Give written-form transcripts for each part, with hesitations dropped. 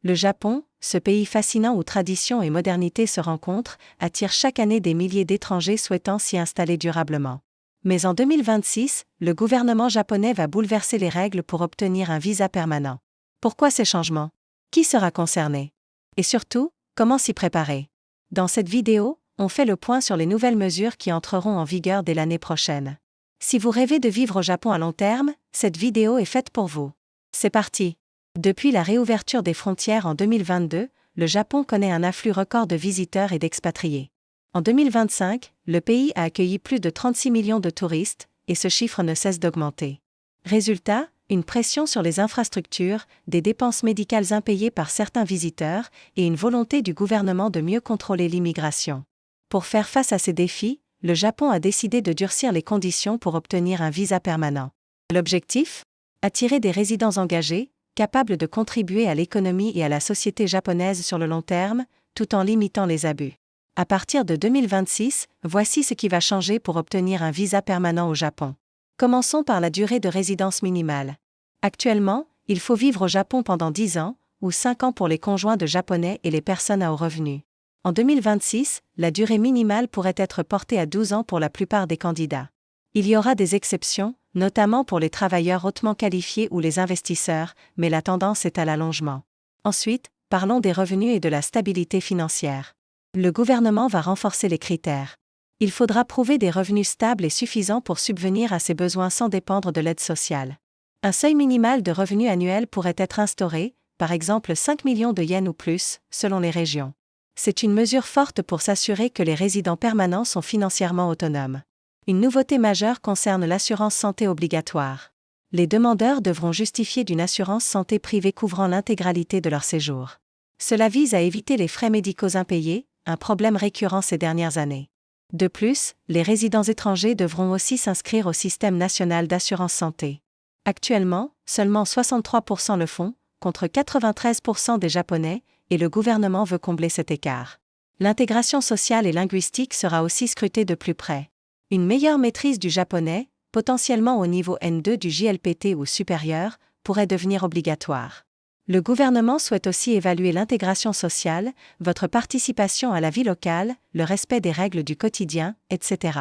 Le Japon, ce pays fascinant où tradition et modernité se rencontrent, attire chaque année des milliers d'étrangers souhaitant s'y installer durablement. Mais en 2026, le gouvernement japonais va bouleverser les règles pour obtenir un visa permanent. Pourquoi ces changements? Qui sera concerné? Et surtout, comment s'y préparer? Dans cette vidéo, on fait le point sur les nouvelles mesures qui entreront en vigueur dès l'année prochaine. Si vous rêvez de vivre au Japon à long terme, cette vidéo est faite pour vous. C'est parti! Depuis la réouverture des frontières en 2022, le Japon connaît un afflux record de visiteurs et d'expatriés. En 2025, le pays a accueilli plus de 36 millions de touristes, et ce chiffre ne cesse d'augmenter. Résultat, une pression sur les infrastructures, des dépenses médicales impayées par certains visiteurs, et une volonté du gouvernement de mieux contrôler l'immigration. Pour faire face à ces défis, le Japon a décidé de durcir les conditions pour obtenir un visa permanent. L'objectif? Attirer des résidents engagés, capables de contribuer à l'économie et à la société japonaise sur le long terme, tout en limitant les abus. À partir de 2026, voici ce qui va changer pour obtenir un visa permanent au Japon. Commençons par la durée de résidence minimale. Actuellement, il faut vivre au Japon pendant 10 ans, ou 5 ans pour les conjoints de Japonais et les personnes à haut revenu. En 2026, la durée minimale pourrait être portée à 12 ans pour la plupart des candidats. Il y aura des exceptions, notamment pour les travailleurs hautement qualifiés ou les investisseurs, mais la tendance est à l'allongement. Ensuite, parlons des revenus et de la stabilité financière. Le gouvernement va renforcer les critères. Il faudra prouver des revenus stables et suffisants pour subvenir à ses besoins sans dépendre de l'aide sociale. Un seuil minimal de revenus annuels pourrait être instauré, par exemple 5 millions de yens ou plus, selon les régions. C'est une mesure forte pour s'assurer que les résidents permanents sont financièrement autonomes. Une nouveauté majeure concerne l'assurance santé obligatoire. Les demandeurs devront justifier d'une assurance santé privée couvrant l'intégralité de leur séjour. Cela vise à éviter les frais médicaux impayés, un problème récurrent ces dernières années. De plus, les résidents étrangers devront aussi s'inscrire au système national d'assurance santé. Actuellement, seulement 63% le font, contre 93% des Japonais, et le gouvernement veut combler cet écart. L'intégration sociale et linguistique sera aussi scrutée de plus près. Une meilleure maîtrise du japonais, potentiellement au niveau N2 du JLPT ou supérieur, pourrait devenir obligatoire. Le gouvernement souhaite aussi évaluer l'intégration sociale, votre participation à la vie locale, le respect des règles du quotidien, etc.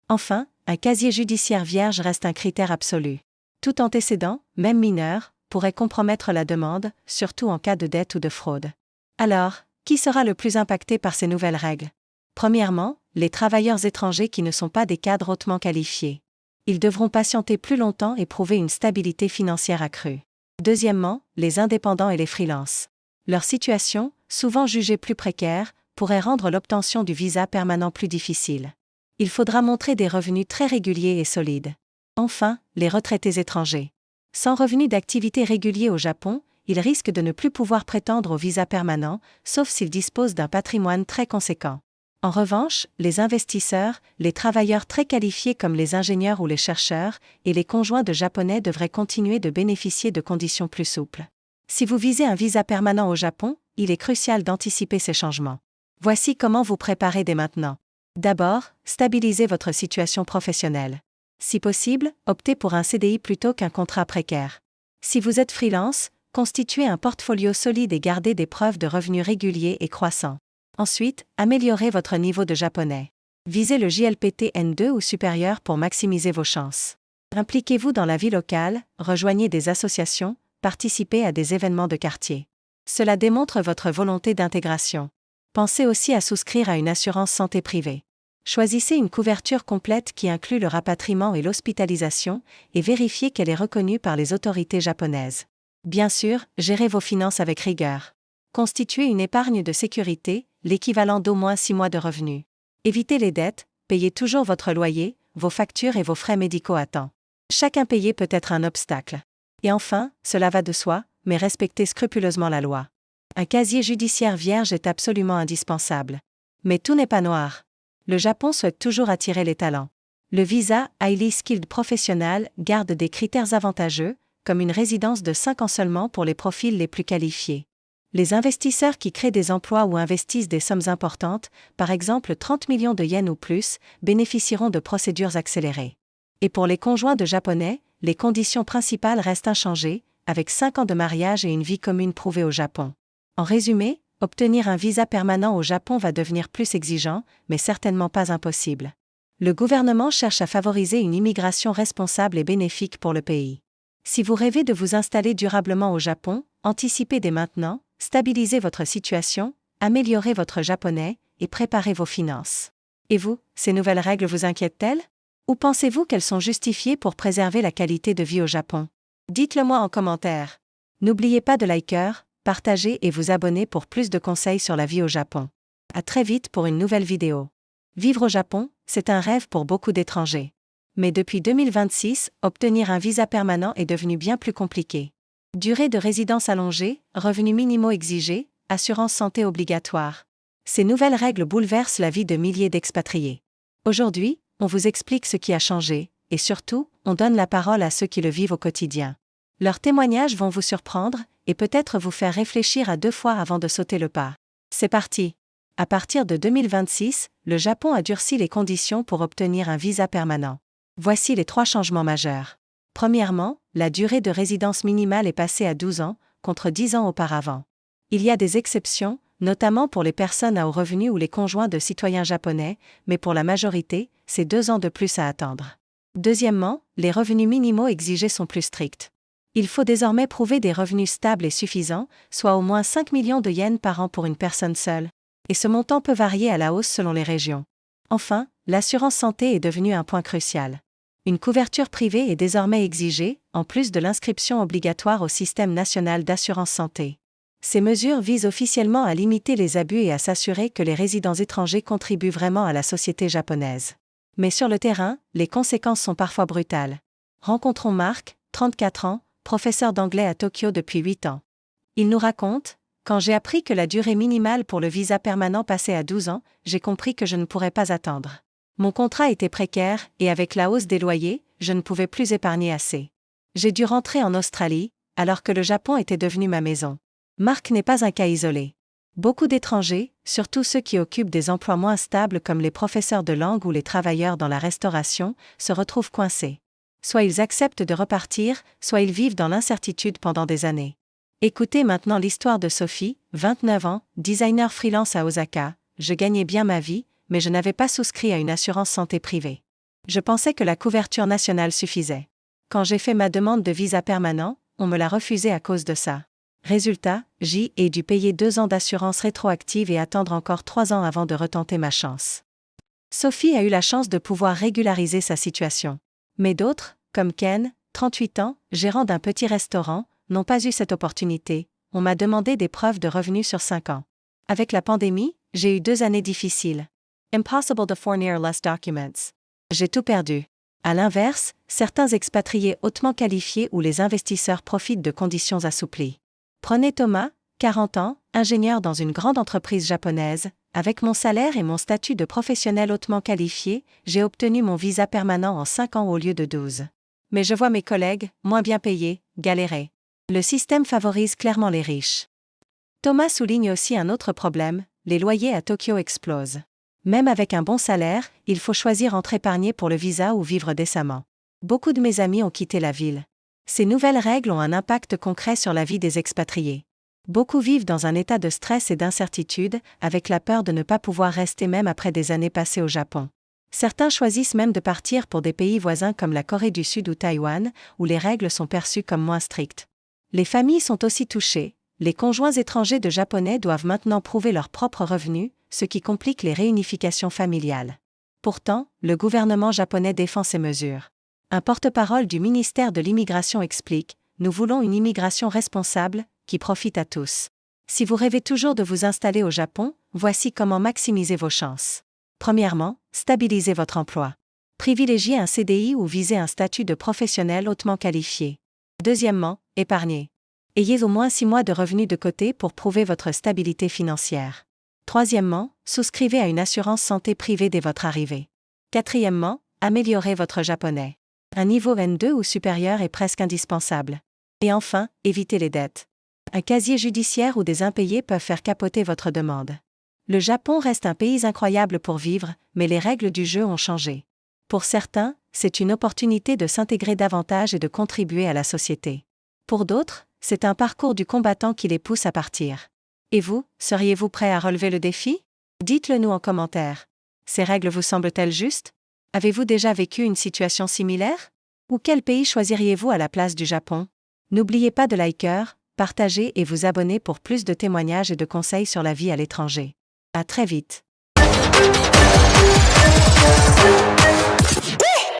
Enfin, un casier judiciaire vierge reste un critère absolu. Tout antécédent, même mineur, pourrait compromettre la demande, surtout en cas de dette ou de fraude. Alors, qui sera le plus impacté par ces nouvelles règles? Premièrement, les travailleurs étrangers qui ne sont pas des cadres hautement qualifiés. Ils devront patienter plus longtemps et prouver une stabilité financière accrue. Deuxièmement, les indépendants et les freelances. Leur situation, souvent jugée plus précaire, pourrait rendre l'obtention du visa permanent plus difficile. Il faudra montrer des revenus très réguliers et solides. Enfin, les retraités étrangers. Sans revenus d'activité réguliers au Japon, ils risquent de ne plus pouvoir prétendre au visa permanent, sauf s'ils disposent d'un patrimoine très conséquent. En revanche, les investisseurs, les travailleurs très qualifiés comme les ingénieurs ou les chercheurs, et les conjoints de Japonais devraient continuer de bénéficier de conditions plus souples. Si vous visez un visa permanent au Japon, il est crucial d'anticiper ces changements. Voici comment vous préparer dès maintenant. D'abord, stabilisez votre situation professionnelle. Si possible, optez pour un CDI plutôt qu'un contrat précaire. Si vous êtes freelance, constituez un portfolio solide et gardez des preuves de revenus réguliers et croissants. Ensuite, améliorez votre niveau de japonais. Visez le JLPT N2 ou supérieur pour maximiser vos chances. Impliquez-vous dans la vie locale, rejoignez des associations, participez à des événements de quartier. Cela démontre votre volonté d'intégration. Pensez aussi à souscrire à une assurance santé privée. Choisissez une couverture complète qui inclut le rapatriement et l'hospitalisation, et vérifiez qu'elle est reconnue par les autorités japonaises. Bien sûr, gérez vos finances avec rigueur. Constituez une épargne de sécurité, l'équivalent d'au moins 6 mois de revenus. Évitez les dettes, payez toujours votre loyer, vos factures et vos frais médicaux à temps. Chaque impayé peut être un obstacle. Et enfin, cela va de soi, mais respectez scrupuleusement la loi. Un casier judiciaire vierge est absolument indispensable. Mais tout n'est pas noir. Le Japon souhaite toujours attirer les talents. Le visa Highly Skilled Professional garde des critères avantageux, comme une résidence de 5 ans seulement pour les profils les plus qualifiés. Les investisseurs qui créent des emplois ou investissent des sommes importantes, par exemple 30 millions de yens ou plus, bénéficieront de procédures accélérées. Et pour les conjoints de Japonais, les conditions principales restent inchangées, avec 5 ans de mariage et une vie commune prouvée au Japon. En résumé, obtenir un visa permanent au Japon va devenir plus exigeant, mais certainement pas impossible. Le gouvernement cherche à favoriser une immigration responsable et bénéfique pour le pays. Si vous rêvez de vous installer durablement au Japon, anticipez dès maintenant, stabilisez votre situation, améliorez votre japonais et préparez vos finances. Et vous, ces nouvelles règles vous inquiètent-elles? Ou pensez-vous qu'elles sont justifiées pour préserver la qualité de vie au Japon? Dites-le moi en commentaire. N'oubliez pas de liker, partager et vous abonner pour plus de conseils sur la vie au Japon. À très vite pour une nouvelle vidéo. Vivre au Japon, c'est un rêve pour beaucoup d'étrangers. Mais depuis 2026, obtenir un visa permanent est devenu bien plus compliqué. Durée de résidence allongée, revenus minimaux exigés, assurance santé obligatoire. Ces nouvelles règles bouleversent la vie de milliers d'expatriés. Aujourd'hui, on vous explique ce qui a changé, et surtout, on donne la parole à ceux qui le vivent au quotidien. Leurs témoignages vont vous surprendre, et peut-être vous faire réfléchir à 2 fois avant de sauter le pas. C'est parti! À partir de 2026, le Japon a durci les conditions pour obtenir un visa permanent. Voici les 3 changements majeurs. Premièrement, la durée de résidence minimale est passée à 12 ans, contre 10 ans auparavant. Il y a des exceptions, notamment pour les personnes à haut revenu ou les conjoints de citoyens japonais, mais pour la majorité, c'est 2 ans de plus à attendre. Deuxièmement, les revenus minimaux exigés sont plus stricts. Il faut désormais prouver des revenus stables et suffisants, soit au moins 5 millions de yens par an pour une personne seule. Et ce montant peut varier à la hausse selon les régions. Enfin, l'assurance santé est devenue un point crucial. Une couverture privée est désormais exigée, en plus de l'inscription obligatoire au système national d'assurance santé. Ces mesures visent officiellement à limiter les abus et à s'assurer que les résidents étrangers contribuent vraiment à la société japonaise. Mais sur le terrain, les conséquences sont parfois brutales. Rencontrons Marc, 34 ans, professeur d'anglais à Tokyo depuis 8 ans. Il nous raconte: quand j'ai appris que la durée minimale pour le visa permanent passait à 12 ans, j'ai compris que je ne pourrais pas attendre. Mon contrat était précaire, et avec la hausse des loyers, je ne pouvais plus épargner assez. J'ai dû rentrer en Australie, alors que le Japon était devenu ma maison. Marc n'est pas un cas isolé. Beaucoup d'étrangers, surtout ceux qui occupent des emplois moins stables comme les professeurs de langue ou les travailleurs dans la restauration, se retrouvent coincés. Soit ils acceptent de repartir, soit ils vivent dans l'incertitude pendant des années. Écoutez maintenant l'histoire de Sophie, 29 ans, designer freelance à Osaka. Je gagnais bien ma vie, mais je n'avais pas souscrit à une assurance santé privée. Je pensais que la couverture nationale suffisait. Quand j'ai fait ma demande de visa permanent, on me l'a refusé à cause de ça. Résultat, j'ai dû payer 2 ans d'assurance rétroactive et attendre encore 3 ans avant de retenter ma chance. Sophie a eu la chance de pouvoir régulariser sa situation. Mais d'autres, comme Ken, 38 ans, gérant d'un petit restaurant, n'ont pas eu cette opportunité. On m'a demandé des preuves de revenus sur 5 ans. Avec la pandémie, j'ai eu 2 années difficiles. Impossible to fournir less documents. J'ai tout perdu. À l'inverse, certains expatriés hautement qualifiés ou les investisseurs profitent de conditions assouplies. Prenez Thomas, 40 ans, ingénieur dans une grande entreprise japonaise. Avec mon salaire et mon statut de professionnel hautement qualifié, j'ai obtenu mon visa permanent en 5 ans au lieu de 12. Mais je vois mes collègues, moins bien payés, galérer. Le système favorise clairement les riches. Thomas souligne aussi un autre problème: les loyers à Tokyo explosent. Même avec un bon salaire, il faut choisir entre épargner pour le visa ou vivre décemment. Beaucoup de mes amis ont quitté la ville. Ces nouvelles règles ont un impact concret sur la vie des expatriés. Beaucoup vivent dans un état de stress et d'incertitude, avec la peur de ne pas pouvoir rester même après des années passées au Japon. Certains choisissent même de partir pour des pays voisins comme la Corée du Sud ou Taïwan, où les règles sont perçues comme moins strictes. Les familles sont aussi touchées. Les conjoints étrangers de Japonais doivent maintenant prouver leurs propres revenus, ce qui complique les réunifications familiales. Pourtant, le gouvernement japonais défend ces mesures. Un porte-parole du ministère de l'Immigration explique: nous voulons une immigration responsable, qui profite à tous. Si vous rêvez toujours de vous installer au Japon, voici comment maximiser vos chances. Premièrement, stabilisez votre emploi. Privilégiez un CDI ou visez un statut de professionnel hautement qualifié. Deuxièmement, épargnez. Ayez au moins 6 mois de revenus de côté pour prouver votre stabilité financière. Troisièmement, souscrivez à une assurance santé privée dès votre arrivée. Quatrièmement, améliorez votre japonais. Un niveau N2 ou supérieur est presque indispensable. Et enfin, évitez les dettes. Un casier judiciaire ou des impayés peuvent faire capoter votre demande. Le Japon reste un pays incroyable pour vivre, mais les règles du jeu ont changé. Pour certains, c'est une opportunité de s'intégrer davantage et de contribuer à la société. Pour d'autres, c'est un parcours du combattant qui les pousse à partir. Et vous, seriez-vous prêt à relever le défi? Dites-le nous en commentaire. Ces règles vous semblent-elles justes? Avez-vous déjà vécu une situation similaire? Ou quel pays choisiriez-vous à la place du Japon? N'oubliez pas de liker, partager et vous abonner pour plus de témoignages et de conseils sur la vie à l'étranger. À très vite.